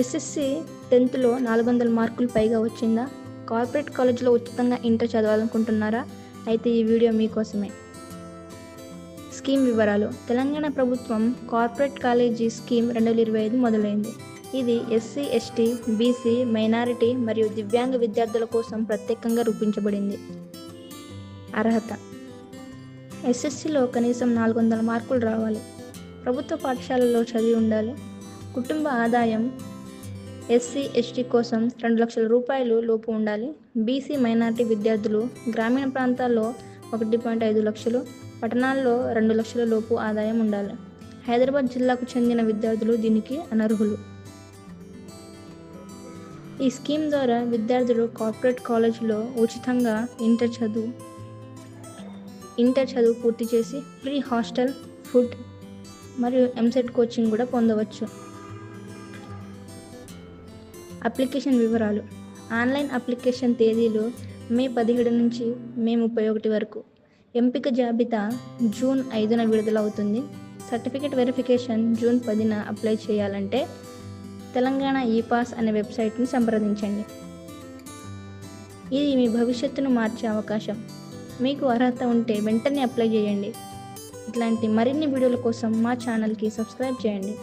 SSC 10థ్లో 400 మార్కులు పైగా వచ్చిందా? కార్పొరేట్ కాలేజీలో ఉచితంగా ఇంటర్ చదవాలనుకుంటున్నారా? అయితే ఈ వీడియో మీకోసమే. స్కీమ్ వివరాలు. తెలంగాణ ప్రభుత్వం కార్పొరేట్ కాలేజీ స్కీమ్ 2025 మొదలైంది. ఇది ఎస్సీ, ఎస్టీ, బీసీ, మైనారిటీ మరియు దివ్యాంగ విద్యార్థుల కోసం ప్రత్యేకంగా రూపొందించబడింది. అర్హత: ఎస్ఎస్సిలో కనీసం 400 మార్కులు రావాలి. ప్రభుత్వ పాఠశాలలో చదివి ఉండాలి. కుటుంబ ఆదాయం ఎస్సీ, ఎస్టీ కోసం 2 లక్షల రూపాయలు లోపు ఉండాలి. బీసీ, మైనారిటీ విద్యార్థులు గ్రామీణ ప్రాంతాల్లో 1.5 లక్షలు, పట్టణాల్లో 2 లక్షల లోపు ఆదాయం ఉండాలి. హైదరాబాద్ జిల్లాకు చెందిన విద్యార్థులు దీనికి అనర్హులు. ఈ స్కీమ్ ద్వారా విద్యార్థులు కార్పొరేట్ కాలేజీలో ఉచితంగా ఇంటర్ చదువు పూర్తి చేసి ఫ్రీ హాస్టల్, ఫుడ్ మరియు ఎంసెట్ కోచింగ్ కూడా పొందవచ్చు. అప్లికేషన్ వివరాలు. ఆన్లైన్ అప్లికేషన్ తేదీలు మే 17 నుంచి మే 31 వరకు. ఎంపిక జాబితా జూన్ 5న విడుదలవుతుంది. సర్టిఫికేట్ వెరిఫికేషన్ జూన్ 10న అప్లై చేయాలంటే తెలంగాణ ఈపాస్ అనే వెబ్సైట్ని సంప్రదించండి. ఇది మీ భవిష్యత్తును మార్చే అవకాశం. మీకు అర్హత ఉంటే వెంటనే అప్లై చేయండి. ఇట్లాంటి మరిన్ని వీడియోల కోసం మా ఛానల్కి సబ్స్క్రైబ్ చేయండి.